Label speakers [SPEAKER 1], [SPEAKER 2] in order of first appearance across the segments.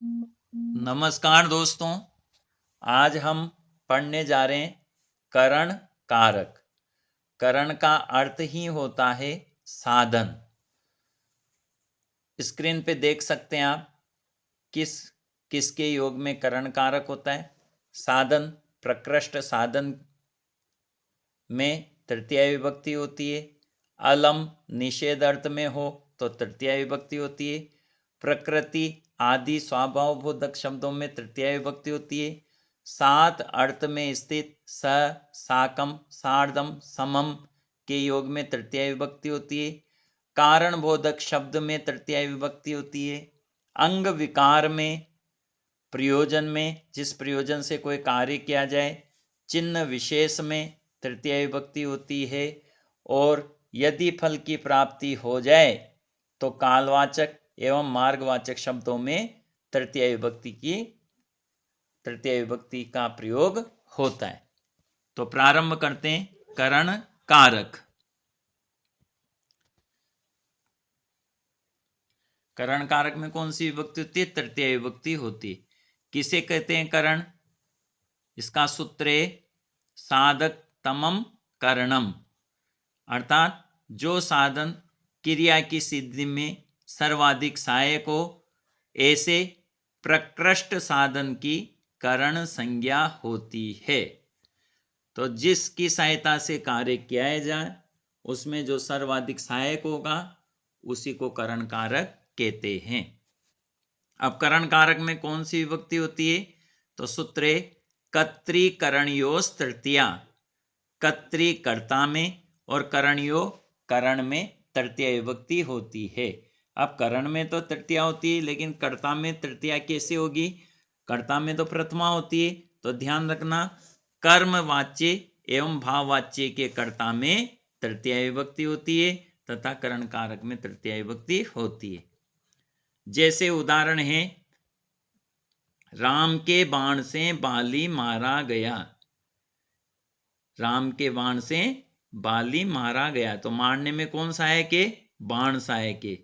[SPEAKER 1] नमस्कार दोस्तों, आज हम पढ़ने जा रहे हैं करण कारक। करण का अर्थ ही होता है साधन। स्क्रीन पे देख सकते हैं आप किसके योग में करण कारक होता है। साधन, प्रकृष्ट साधन में तृतीया विभक्ति होती है। अलम निषेध अर्थ में हो तो तृतीया विभक्ति होती है। प्रकृति आदि स्वभावबोधक शब्दों में तृतीया विभक्ति होती है। सात अर्थ में स्थित स, साकम, सार्धम, समम के योग में तृतीया विभक्ति होती है। कारण बोधक शब्द में तृतीया विभक्ति होती है। अंग विकार में, प्रयोजन में, जिस प्रयोजन से कोई कार्य किया जाए, चिन्ह विशेष में तृतीया विभक्ति होती है। और यदि फल की प्राप्ति हो जाए तो कालवाचक एवं मार्गवाचक शब्दों में तृतीया विभक्ति का प्रयोग होता है। तो प्रारंभ करते हैं करण कारक। करण कारक में कौन सी विभक्ति होती है? तृतीया विभक्ति होती है। किसे कहते हैं करण? इसका सूत्र है साधक तमम करणम, अर्थात जो साधन क्रिया की सिद्धि में सर्वाधिक सहायक हो, ऐसे प्रकृष्ट साधन की करण संज्ञा होती है। तो जिसकी सहायता से कार्य किया जाए उसमें जो सर्वाधिक सहायक होगा उसी को करण कारक कहते हैं। अब करण कारक में कौन सी विभक्ति होती है? तो सूत्र है कर्तृकरणयोस् तृतीया। कर्तृ कर्ता में और करणयो करण में तृतीया विभक्ति होती है। अब करण में तो तृतीया होती है, लेकिन कर्ता में तृतीया कैसे होगी? कर्ता में तो प्रथमा होती है। तो ध्यान रखना, कर्मवाच्य एवं भाववाच्य के कर्ता में तृतीया विभक्ति होती है तथा करण कारक में तृतीया विभक्ति होती है। जैसे उदाहरण है, राम के बाण से बाली मारा गया। राम के बाण से बाली मारा गया, तो मारने में कौन सहायक है? बाण सहायक है।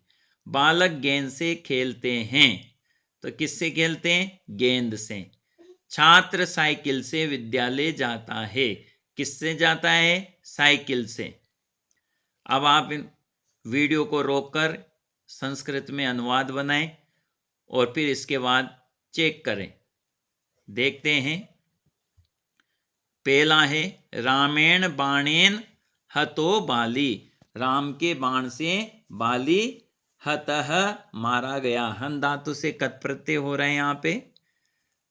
[SPEAKER 1] बालक गेंद से खेलते हैं, तो किससे खेलते हैं? गेंद से। छात्र साइकिल से विद्यालय जाता है, किससे जाता है? साइकिल से। अब आप इन वीडियो को रोककर संस्कृत में अनुवाद बनाएं और फिर इसके बाद चेक करें। देखते हैं। पहला है रामेण बाणेन हतो बाली। राम के बाण से बाली हतः मारा गया। हन धातु से कत प्रत्यय हो रहे हैं यहाँ पे।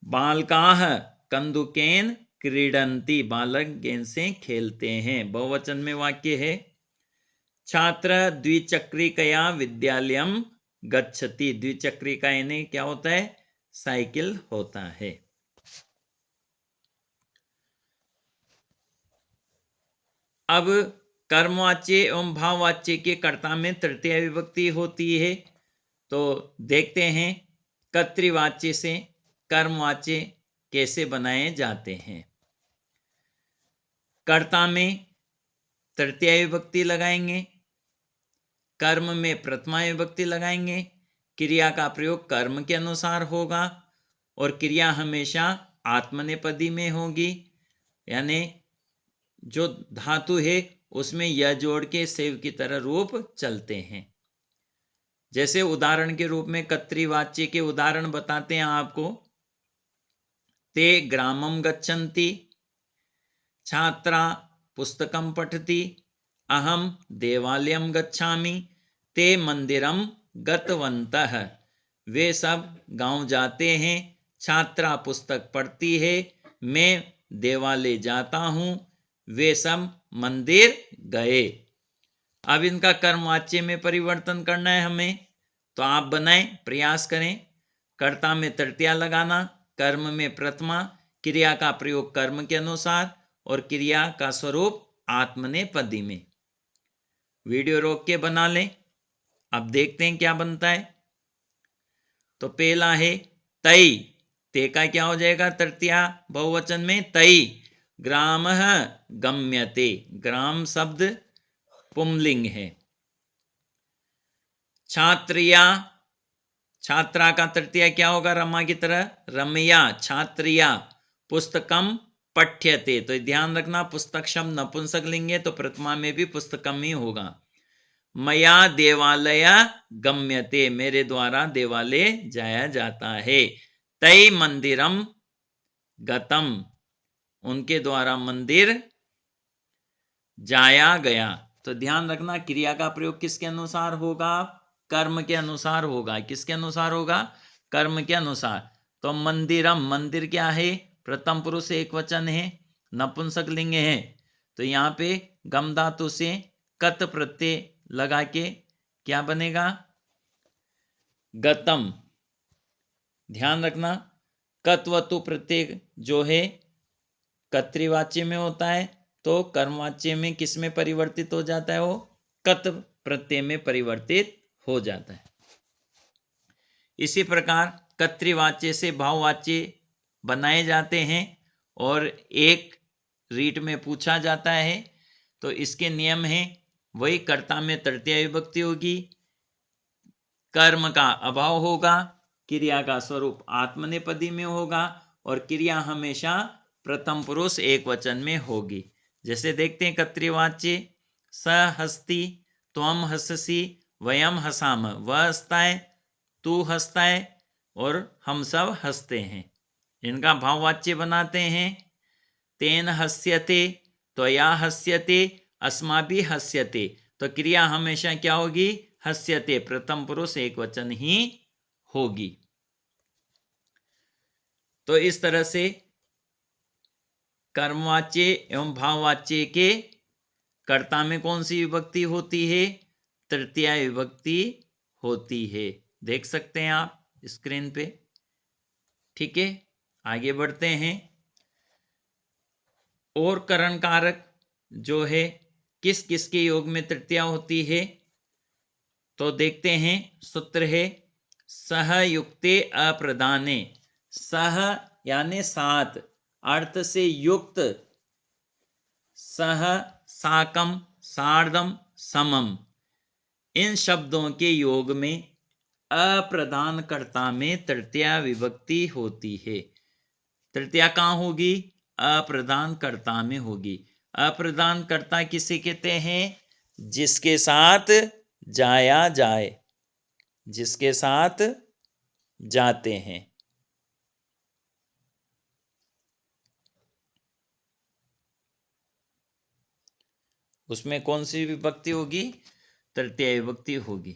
[SPEAKER 1] बालकाः कंदुकेन क्रीडन्ति। बालक गेंद से खेलते हैं। बहुवचन में वाक्य है। छात्र द्विचक्रिकया विद्यालयम गच्छति। द्विचक्रिका यानी क्या होता है? साइकिल होता है। अब कर्मवाच्य एवं भाववाच्य के कर्ता में तृतीया विभक्ति होती है। तो देखते हैं कर्तृवाच्य से कर्मवाच्य कैसे बनाए जाते हैं। कर्ता में तृतीया विभक्ति लगाएंगे, कर्म में प्रथमा विभक्ति लगाएंगे। क्रिया का प्रयोग कर्म के अनुसार होगा और क्रिया हमेशा आत्मनेपदी में होगी, यानी जो धातु है उसमें यह जोड़ के सेव की तरह रूप चलते हैं। जैसे उदाहरण के रूप में कर्तृवाच्य के उदाहरण बताते हैं आपको। ते ग्रामम गच्छन्ति, छात्रा पुस्तकम पठति, अहम देवालयम गच्छामि, ते मंदिरम गतवन्तः। वे सब गांव जाते हैं, छात्रा पुस्तक पढ़ती है, मैं देवालय जाता हूं, वे सब मंदिर गए। अब इनका कर्मवाच्य में परिवर्तन करना है हमें, तो आप बनाएं, प्रयास करें। कर्ता में तृतीया लगाना, कर्म में प्रथमा, क्रिया का प्रयोग कर्म के अनुसार और क्रिया का स्वरूप आत्मनेपदी में। वीडियो रोक के बना लें। अब देखते हैं क्या बनता है। तो पहला है तई। ते का क्या हो जाएगा? तृतीया बहुवचन में तई। ग्रामः गम्यते। ग्राम शब्द पुंलिंग है। छात्रिया छात्रा का तृतीया क्या होगा रमा की तरह, रमया छात्रिया, पुस्तकम पठ्यते, तो ध्यान रखना पुस्तक शब्द नपुंसक लिंग है तो प्रथमा में भी पुस्तकम ही होगा। मया देवालय गम्यते, मेरे द्वारा देवालय जाया जाता है। तै मंदिरम गतम, उनके द्वारा मंदिर जाया गया। तो ध्यान रखना क्रिया का प्रयोग किसके अनुसार होगा, कर्म के अनुसार होगा। किसके अनुसार होगा, कर्म के अनुसार। तो मंदिरम, मंदिर क्या है, प्रथम पुरुष एक वचन है, नपुंसक लिंग है, तो यहाँ पे गम धातु से कत प्रत्यय लगा के क्या बनेगा, गतम। ध्यान रखना कत्वतु प्रत्यय जो है कर्तृवाच्य में होता है, तो कर्मवाच्य में किस में परिवर्तित हो जाता है, वो कत प्रत्यय में परिवर्तित हो जाता है। इसी प्रकार कर्तृवाच्य से भाववाच्य बनाए जाते हैं और एक रीट में पूछा जाता है, तो इसके नियम हैं, वही कर्ता में तृतीया विभक्ति होगी, कर्म का अभाव होगा, क्रिया का स्वरूप आत्मनेपदी में होगा और क्रिया हमेशा प्रथम पुरुष एक वचन में होगी। जैसे देखते हैं कर्तृवाच्य, स हस्ति, त्वम हससी, वयम हसाम, वह हंसता है, तू हंसता है और हम सब हंसते हैं। इनका भाववाच्य बनाते हैं, तेन हस्यते, त्वया हस्यते, अस्माभि हस्यते, तो क्रिया हमेशा क्या होगी, हस्यते, प्रथम पुरुष एक वचन ही होगी। तो इस तरह से कर्मवाच्य एवं भाववाच्य के कर्ता में कौन सी विभक्ति होती है, तृतीया विभक्ति होती है। देख सकते हैं आप स्क्रीन पे। ठीक है, आगे बढ़ते हैं। और करण कारक जो है किस किस के योग में तृतीया होती है, तो देखते हैं। सूत्र है सहयुक्ते अप्रदाने, सह यानी साथ, अर्थ से युक्त, सह, साकम, सार्धम, समम, इन शब्दों के योग में अप्रदान कर्ता में तृतीया विभक्ति होती है। तृतीया कहाँ होगी, अप्रदान कर्ता में होगी। अप्रदान कर्ता किसे कहते हैं, जिसके साथ जाया जाए, जिसके साथ जाते हैं। उसमें कौन सी विभक्ति होगी, तृतीया विभक्ति होगी।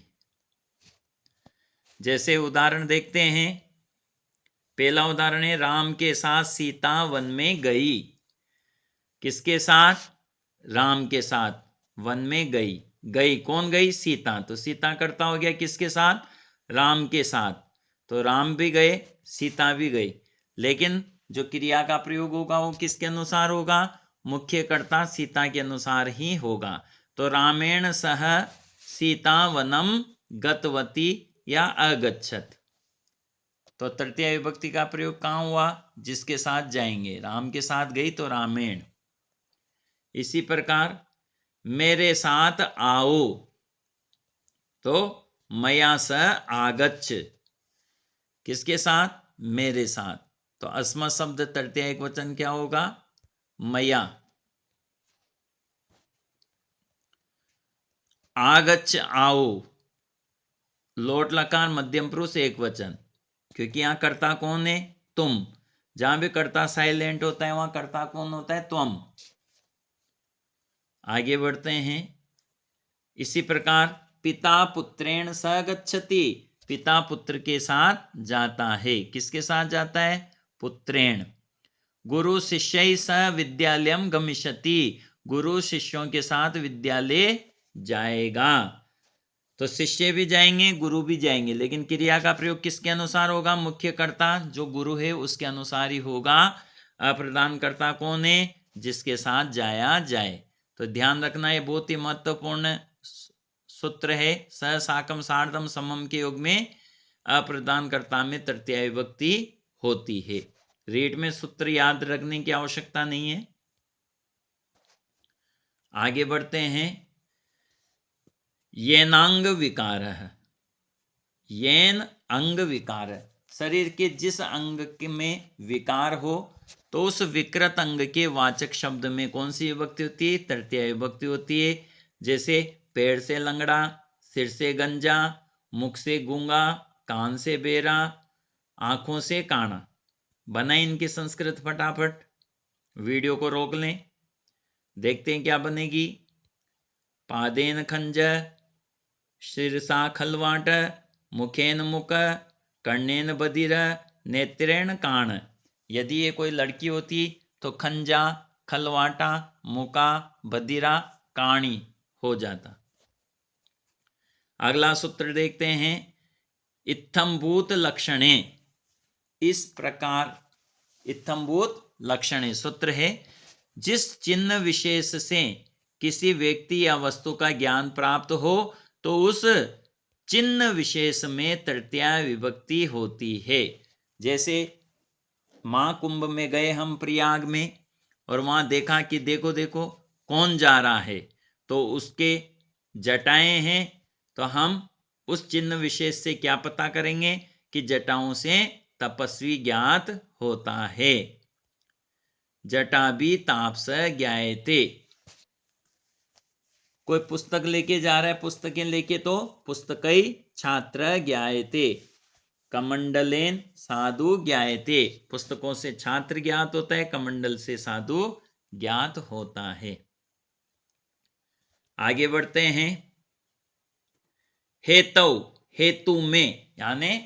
[SPEAKER 1] जैसे उदाहरण देखते हैं। पहला उदाहरण है, राम के साथ सीता वन में गई। किसके साथ, राम के साथ वन में गई। गई कौन गई, सीता, तो सीता कर्ता हो गया किसके साथ, राम के साथ, तो राम भी गए सीता भी गई। लेकिन जो क्रिया का प्रयोग होगा वो किसके अनुसार होगा, मुख्य कर्ता सीता के अनुसार ही होगा। तो रामेण सह सीता वनम गतवती या अगच्छत, तो तृतीया विभक्ति का प्रयोग कहाँ हुआ, जिसके साथ जाएंगे। राम के साथ गई तो रामेण। इसी प्रकार मेरे साथ आओ, तो मया स आगच्छ, किसके साथ, मेरे साथ, तो अस्मत् शब्द तृतीया एक वचन क्या होगा, मया। आगच्छ आओ, लोट लकार मध्यम पुरुष एक वचन, क्योंकि यहां कर्ता कौन है, तुम। जहां भी कर्ता साइलेंट होता है वहां कर्ता कौन होता है, त्वम। आगे बढ़ते हैं। इसी प्रकार पिता पुत्रेण स गच्छति, पिता पुत्र के साथ जाता है। किसके साथ जाता है, पुत्रेण। गुरु शिष्य स विद्यालयम गमिष्यति, गुरु शिष्यों के साथ विद्यालय जाएगा। तो शिष्य भी जाएंगे गुरु भी जाएंगे, लेकिन क्रिया का प्रयोग किसके अनुसार होगा, मुख्य कर्ता जो गुरु है उसके अनुसार ही होगा। अप्रदान कर्ता कौन है, जिसके साथ जाया जाए। तो ध्यान रखना, ये बहुत ही महत्वपूर्ण सूत्र है। स साकम सार्धम समम के योग में अप्रदान कर्ता में तृतीया विभक्ति होती है। रेट में सूत्र याद रखने की आवश्यकता नहीं है। आगे बढ़ते हैं। येनांग विकार, येन अंग विकार, शरीर के जिस अंग में विकार हो तो उस विकृत अंग के वाचक शब्द में कौन सी विभक्ति होती है? तृतीया विभक्ति होती है। जैसे पैर से लंगड़ा, सिर से गंजा, मुख से गूंगा, कान से बेरा, आंखों से काना। बनाए इनकी संस्कृत फटाफट, वीडियो को रोक लें, देखते हैं क्या बनेगी। पादेन खंज, शिरसा खलवाट, मुखेन मुख, कर्णेन बधिर, नेत्रेण कान। यदि ये कोई लड़की होती तो खंजा, खलवाटा, मुका, बधिरा, काणी हो जाता। अगला सूत्र देखते हैं। इत्थंभूत लक्षणे, इस प्रकार इत्थंभूत लक्षणे सूत्र है, जिस चिन्ह विशेष से किसी व्यक्ति या वस्तु का ज्ञान प्राप्त हो तो उस चिन्ह विशेष में तृतीया विभक्ति होती है। जैसे महाकुंभ में गए हम प्रयाग में और वहां देखा कि देखो देखो कौन जा रहा है, तो उसके जटाएं हैं, तो हम उस चिन्ह विशेष से क्या पता करेंगे कि जटाओं से तपस्वी ज्ञात होता है। जटा भी तापस ज्ञायते। कोई पुस्तक लेके जा रहा है, पुस्तकें लेके, तो पुस्तकई छात्र ज्ञायते। कमंडलेन साधु ज्ञायते, पुस्तकों से छात्र ज्ञात होता है, कमंडल से साधु ज्ञात होता है। आगे बढ़ते हैं। हेतु, हेतु में यानी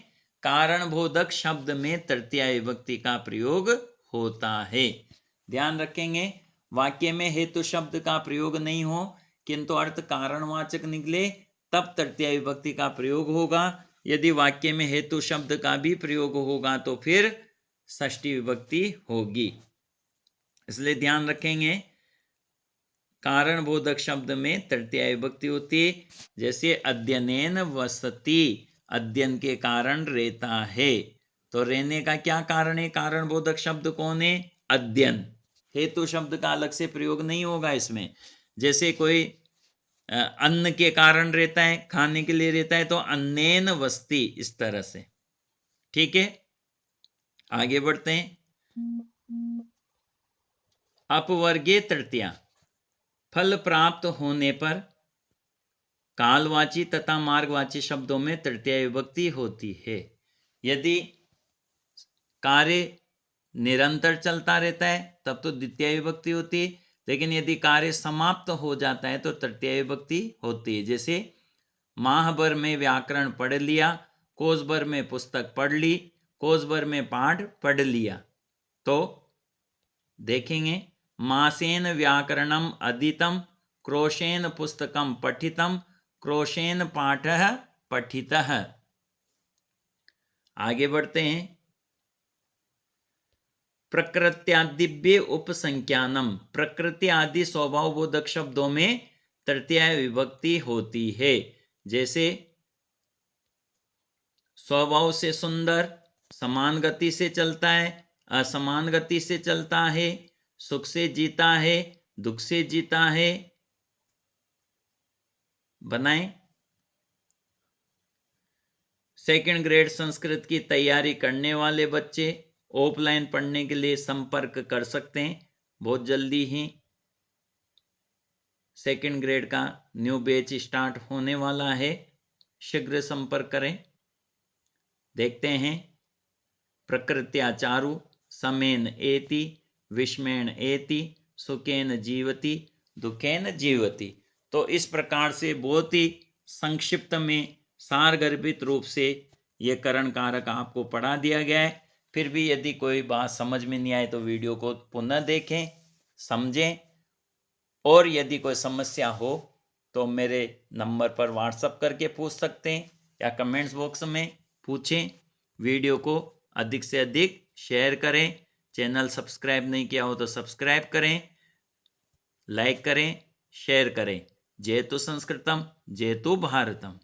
[SPEAKER 1] कारण बोधक शब्द में तृतीया विभक्ति का प्रयोग होता है। ध्यान रखेंगे, वाक्य में हेतु शब्द का प्रयोग नहीं हो किंतु अर्थ कारणवाचक निकले तब तृतीया विभक्ति का प्रयोग होगा। यदि वाक्य में हेतु शब्द का भी प्रयोग होगा तो फिर षष्ठी विभक्ति होगी। इसलिए ध्यान रखेंगे, कारण बोधक शब्द में तृतीया विभक्ति होती है। जैसे अध्ययनेन वसति, अध्ययन के कारण रहता है, तो रहने का क्या कारण है? कारण बोधक शब्द कौन है? अध्ययन। हेतु शब्द का अलग से प्रयोग नहीं होगा इसमें। जैसे कोई अन्न के कारण रहता है, खाने के लिए रहता है, तो अन्नेन वसति, इस तरह से। ठीक है, आगे बढ़ते हैं। अपवर्गीय तृतीया, फल प्राप्त होने पर कालवाची तथा मार्गवाची शब्दों में तृतीया विभक्ति होती है। यदि कार्य निरंतर चलता रहता है तब तो द्वितीय विभक्ति होती है, लेकिन यदि कार्य समाप्त हो जाता है तो तृतीय विभक्ति होती है। जैसे माह भर में व्याकरण पढ़ लिया, कोस भर में पुस्तक पढ़ ली, कोस भर में पाठ पढ़ लिया, तो देखेंगे मासेन व्याकरणम अधीतम, क्रोशेन पुस्तकम पठितम, क्रोशेन पाठः पठितः। आगे बढ़ते हैं। प्रकृत्यादिव्य उपसंख्यानम, प्रकृति आदि स्वभाव बोधक शब्दों में तृतीया विभक्ति होती है। जैसे स्वभाव से सुंदर, समान गति से चलता है, असमान गति से चलता है, सुख से जीता है, दुख से जीता है। बनाएं। सेकंड ग्रेड संस्कृत की तैयारी करने वाले बच्चे ऑफलाइन पढ़ने के लिए संपर्क कर सकते हैं। बहुत जल्दी ही सेकंड ग्रेड का न्यू बैच स्टार्ट होने वाला है, शीघ्र संपर्क करें। देखते हैं। प्रकृत्या चारु, समेन एति, विस्मेण एति, सुखेन जीवति, दुखेन जीवति। तो इस प्रकार से बहुत ही संक्षिप्त में सारगर्भित रूप से ये करण कारक आपको पढ़ा दिया गया है। फिर भी यदि कोई बात समझ में नहीं आए तो वीडियो को पुनः देखें, समझें, और यदि कोई समस्या हो तो मेरे नंबर पर व्हाट्सएप करके पूछ सकते हैं या कमेंट्स बॉक्स में पूछें। वीडियो को अधिक से अधिक शेयर करें। चैनल सब्सक्राइब नहीं किया हो तो सब्सक्राइब करें, लाइक करें, शेयर करें। जयतु संस्कृतम, जयतु भारतम।